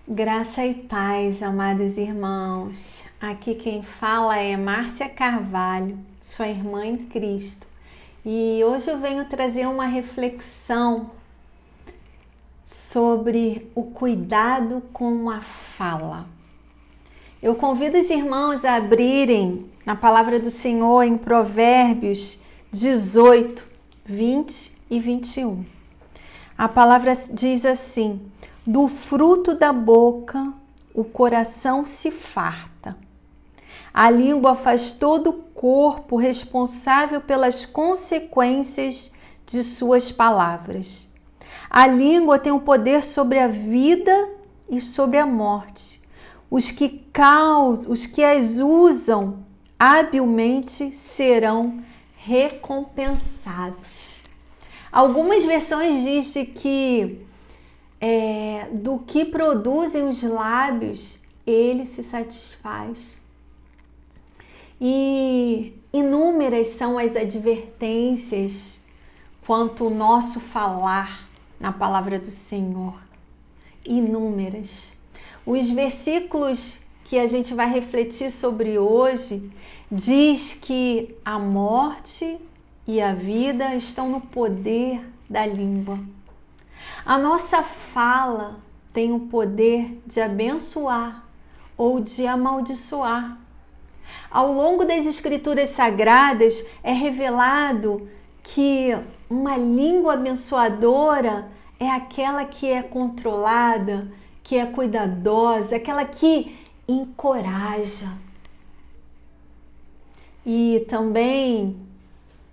Graça e paz, amados irmãos. Aqui quem fala é Márcia Carvalho, sua irmã em Cristo. E hoje eu venho trazer uma reflexão sobre o cuidado com a fala. Eu convido os irmãos a abrirem na palavra do Senhor em Provérbios 18, 20 e 21. A palavra diz assim: do fruto da boca o coração se farta. A língua faz todo o corpo responsável pelas consequências de suas palavras. A língua tem o poder sobre a vida e sobre a morte. Os que as usam habilmente serão recompensados. Algumas versões dizem que do que produzem os lábios, ele se satisfaz. E inúmeras são as advertências quanto ao nosso falar na palavra do Senhor. Inúmeras. Os versículos que a gente vai refletir sobre hoje diz que a morte e a vida estão no poder da língua. A nossa fala tem o poder de abençoar ou de amaldiçoar. Ao longo das Escrituras Sagradas é revelado que uma língua abençoadora é aquela que é controlada, que é cuidadosa, aquela que encoraja. E também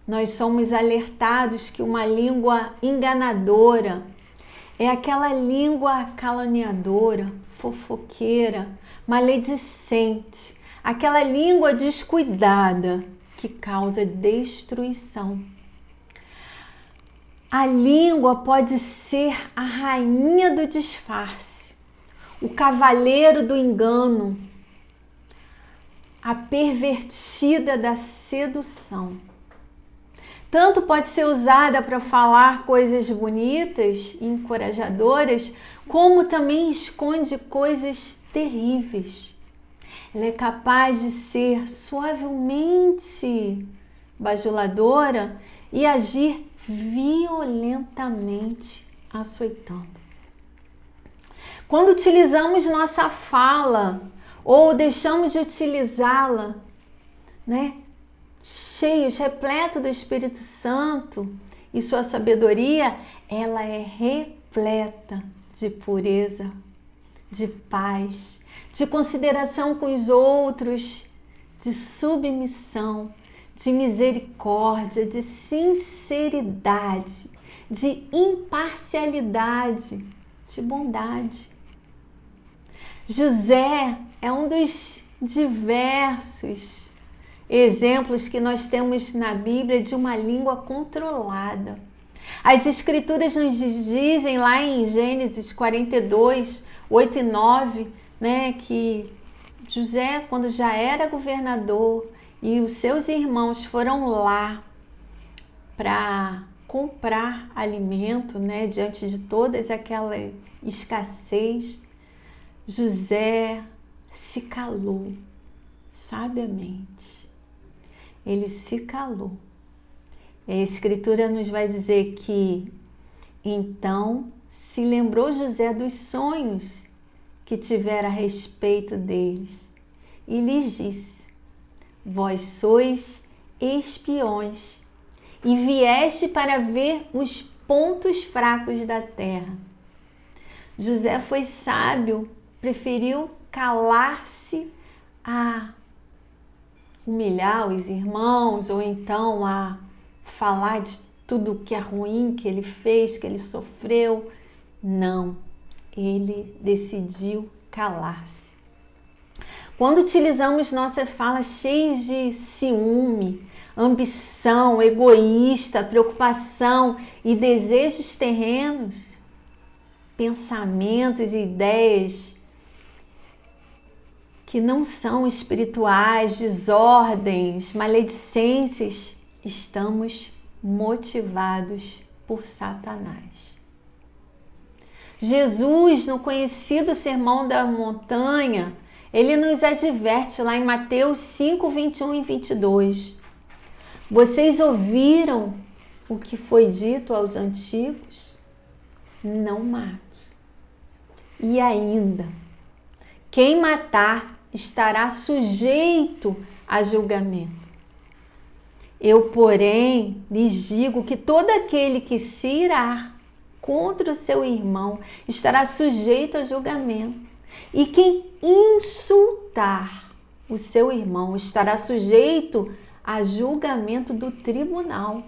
nós somos alertados que uma língua enganadora é aquela língua caluniadora, fofoqueira, maledicente, aquela língua descuidada que causa destruição. A língua pode ser a rainha do disfarce, o cavaleiro do engano, a pervertida da sedução. Tanto pode ser usada para falar coisas bonitas e encorajadoras, como também esconde coisas terríveis. Ela é capaz de ser suavemente bajuladora e agir violentamente açoitando. Quando utilizamos nossa fala ou deixamos de utilizá-la, cheios, repleto do Espírito Santo e sua sabedoria, ela é repleta de pureza, de paz, de consideração com os outros, de submissão, de misericórdia, de sinceridade, de imparcialidade, de bondade. José é um dos diversos exemplos que nós temos na Bíblia de uma língua controlada. As Escrituras nos dizem lá em Gênesis 42, 8 e 9, que José, quando já era governador e os seus irmãos foram lá para comprar alimento, diante de toda aquela escassez, José se calou sabiamente. Ele se calou. A Escritura nos vai dizer que então se lembrou José dos sonhos que tivera a respeito deles e lhes disse: vós sois espiões e vieste para ver os pontos fracos da terra. José foi sábio, preferiu calar-se a humilhar os irmãos ou então a falar de tudo que é ruim que ele fez, que ele sofreu. Não, ele decidiu calar-se. Quando utilizamos nossas falas cheias de ciúme, ambição, egoísta, preocupação e desejos terrenos, pensamentos e ideias que não são espirituais, desordens, maledicências, estamos motivados por Satanás. Jesus, no conhecido Sermão da Montanha, ele nos adverte lá em Mateus 5, 21 e 22. Vocês ouviram o que foi dito aos antigos? Não mate. E ainda, quem matar estará sujeito a julgamento. Eu, porém, lhes digo que todo aquele que se irá contra o seu irmão estará sujeito a julgamento. E quem insultar o seu irmão estará sujeito a julgamento do tribunal.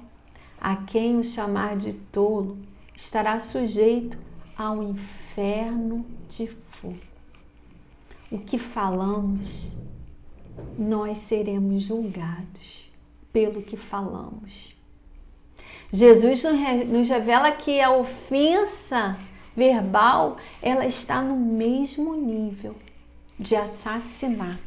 A quem o chamar de tolo estará sujeito ao inferno de fogo. O que falamos, nós seremos julgados pelo que falamos. Jesus nos revela que a ofensa verbal, ela está no mesmo nível de assassinato.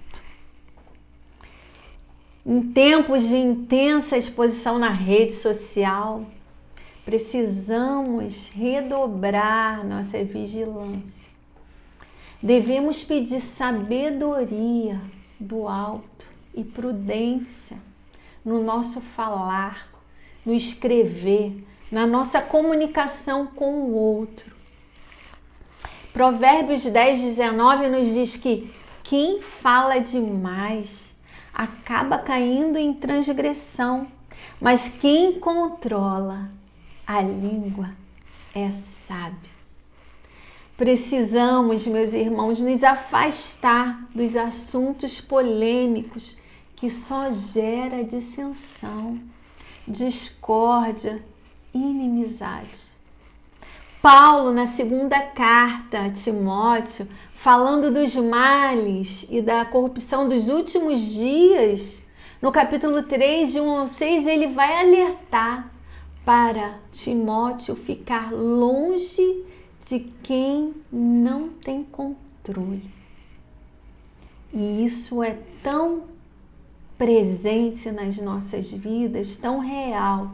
Em tempos de intensa exposição na rede social, precisamos redobrar nossa vigilância. Devemos pedir sabedoria do alto e prudência no nosso falar, no escrever, na nossa comunicação com o outro. Provérbios 10, 19 nos diz que quem fala demais acaba caindo em transgressão, mas quem controla a língua é sábio. Precisamos, meus irmãos, nos afastar dos assuntos polêmicos que só gera dissensão, discórdia e inimizade. Paulo, na segunda carta a Timóteo, falando dos males e da corrupção dos últimos dias, no capítulo 3, de 1 ao 6, ele vai alertar para Timóteo ficar longe de quem não tem controle. E isso é tão presente nas nossas vidas, tão real,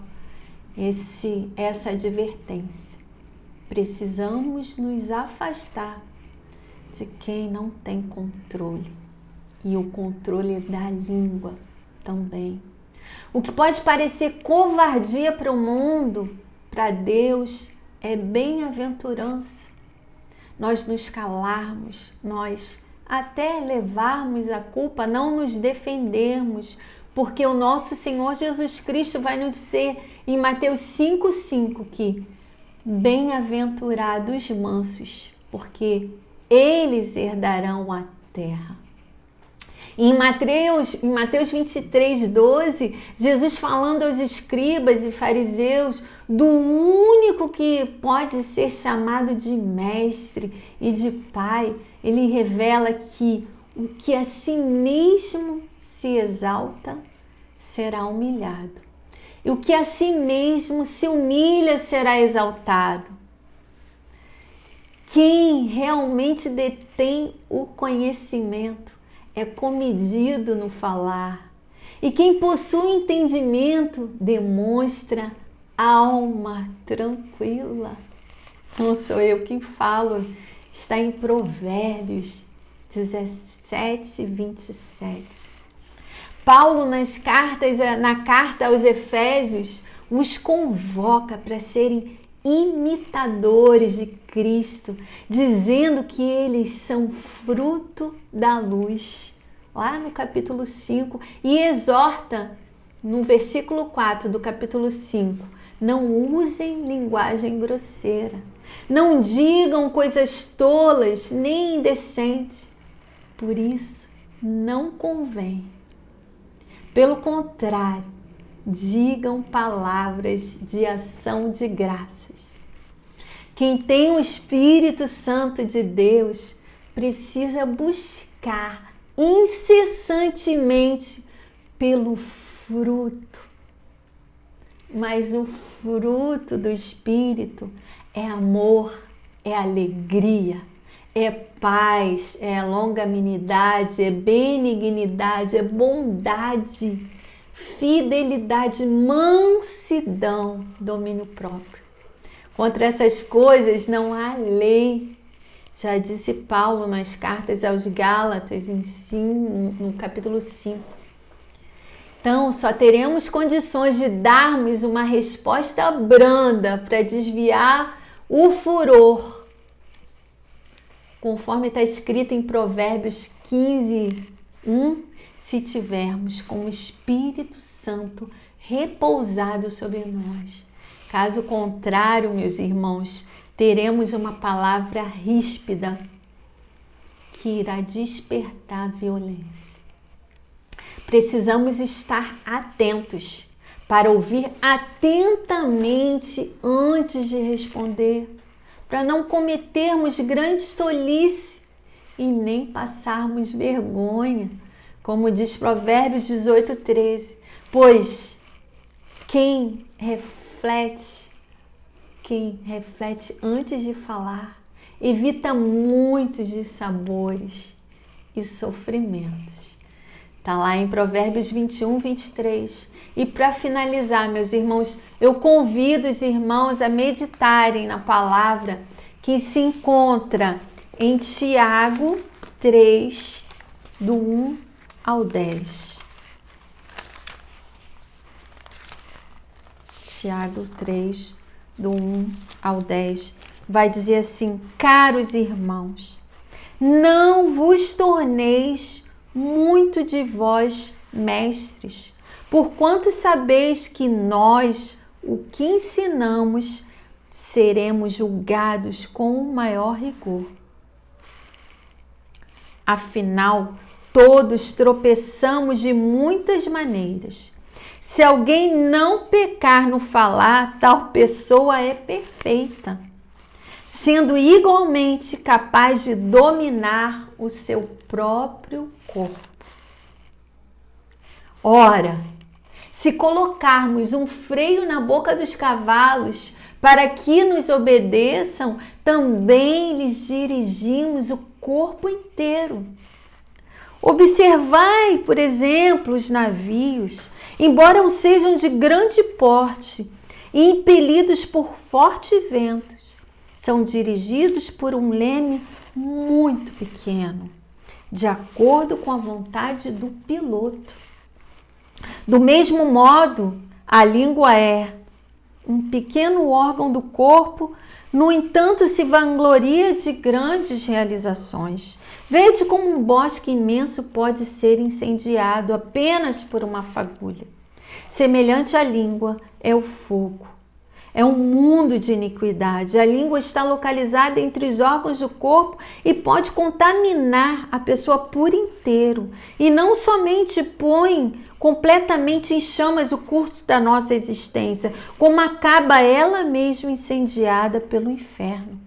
essa advertência. Precisamos nos afastar de quem não tem controle. E o controle da língua também. O que pode parecer covardia para o mundo, para Deus, é bem-aventurança. Nós nos calarmos, nós até levarmos a culpa, não nos defendermos, porque o nosso Senhor Jesus Cristo vai nos dizer em Mateus 5,5 que bem-aventurados os mansos, porque eles herdarão a terra. Em Mateus 23:12, Jesus falando aos escribas e fariseus do único que pode ser chamado de mestre e de pai, ele revela que o que a si mesmo se exalta será humilhado. E o que a si mesmo se humilha será exaltado. Quem realmente detém o conhecimento é comedido no falar. E quem possui entendimento demonstra alma tranquila. Não sou eu quem falo, está em Provérbios 17, 27. Paulo, na carta aos Efésios, os convoca para serem imitadores de Cristo, dizendo que eles são fruto da luz, lá no capítulo 5, e exorta no versículo 4 do capítulo 5, não usem linguagem grosseira, não digam coisas tolas nem indecentes, por isso não convém. Pelo contrário, digam palavras de ação de graças. Quem tem o Espírito Santo de Deus precisa buscar incessantemente pelo fruto. Mas o fruto do Espírito é amor, é alegria, é paz, é longanimidade, é benignidade, é bondade, fidelidade, mansidão, domínio próprio. Contra essas coisas não há lei. Já disse Paulo nas cartas aos Gálatas, no capítulo 5. Então, só teremos condições de darmos uma resposta branda para desviar o furor, conforme está escrito em Provérbios 15:1, se tivermos com o Espírito Santo repousado sobre nós. Caso contrário, meus irmãos, teremos uma palavra ríspida que irá despertar violência. Precisamos estar atentos para ouvir atentamente antes de responder, para não cometermos grandes tolices e nem passarmos vergonha, como diz Provérbios 18:13. Pois quem reflete antes de falar evita muitos dissabores e sofrimentos. Está lá em Provérbios 21:23. E para finalizar, meus irmãos, eu convido os irmãos a meditarem na palavra que se encontra em Tiago 3, do 1 ao 10. Tiago 3, do 1 ao 10. Vai dizer assim: caros irmãos, não vos torneis muito de vós mestres, porquanto sabeis que nós, o que ensinamos, seremos julgados com maior rigor. Afinal, todos tropeçamos de muitas maneiras. Se alguém não pecar no falar, tal pessoa é perfeita, sendo igualmente capaz de dominar o seu próprio corpo. Ora, se colocarmos um freio na boca dos cavalos para que nos obedeçam, também lhes dirigimos o corpo inteiro. Observai, por exemplo, os navios, embora sejam de grande porte e impelidos por fortes ventos, são dirigidos por um leme muito pequeno, de acordo com a vontade do piloto. Do mesmo modo, a língua é um pequeno órgão do corpo, no entanto, se vangloria de grandes realizações. Vede como um bosque imenso pode ser incendiado apenas por uma fagulha. Semelhante à língua é o fogo. É um mundo de iniquidade. A língua está localizada entre os órgãos do corpo e pode contaminar a pessoa por inteiro. E não somente põe completamente em chamas o curso da nossa existência, como acaba ela mesma incendiada pelo inferno.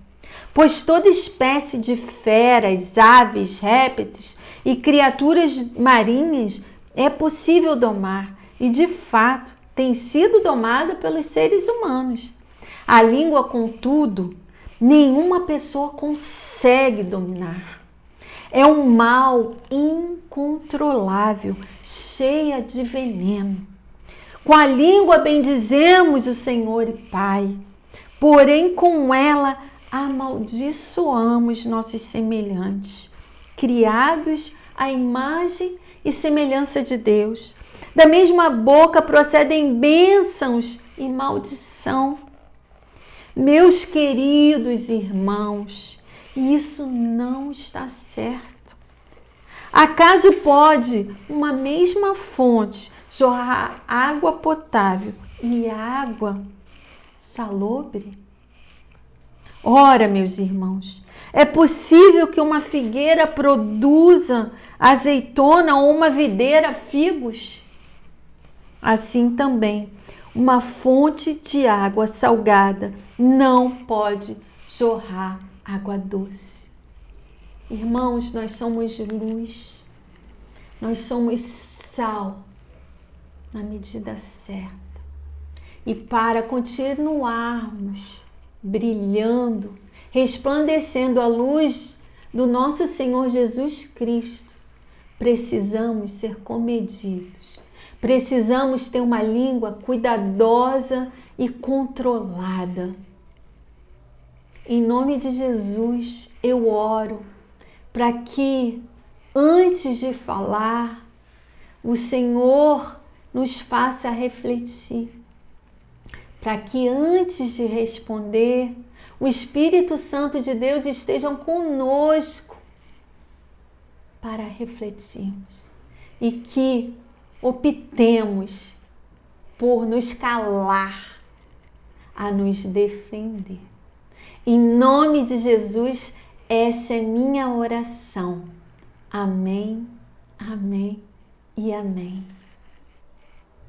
Pois toda espécie de feras, aves, répteis e criaturas marinhas é possível domar e, de fato, tem sido domada pelos seres humanos. A língua, contudo, nenhuma pessoa consegue dominar. É um mal incontrolável, cheia de veneno. Com a língua bendizemos o Senhor e Pai, porém com ela amaldiçoamos nossos semelhantes, criados à imagem e semelhança de Deus. Da mesma boca procedem bênçãos e maldição. Meus queridos irmãos, isso não está certo. Acaso pode uma mesma fonte jorrar água potável e água salobre? Ora, meus irmãos, é possível que uma figueira produza azeitona ou uma videira figos? Assim também, uma fonte de água salgada não pode jorrar água doce. Irmãos, nós somos luz, nós somos sal na medida certa. E para continuarmos brilhando, resplandecendo a luz do nosso Senhor Jesus Cristo, precisamos ser comedidos. Precisamos ter uma língua cuidadosa e controlada. Em nome de Jesus, eu oro para que, antes de falar, o Senhor nos faça refletir. Para que, antes de responder, o Espírito Santo de Deus esteja conosco para refletirmos. E que optemos por nos calar a nos defender. Em nome de Jesus, essa é minha oração. Amém, amém e amém.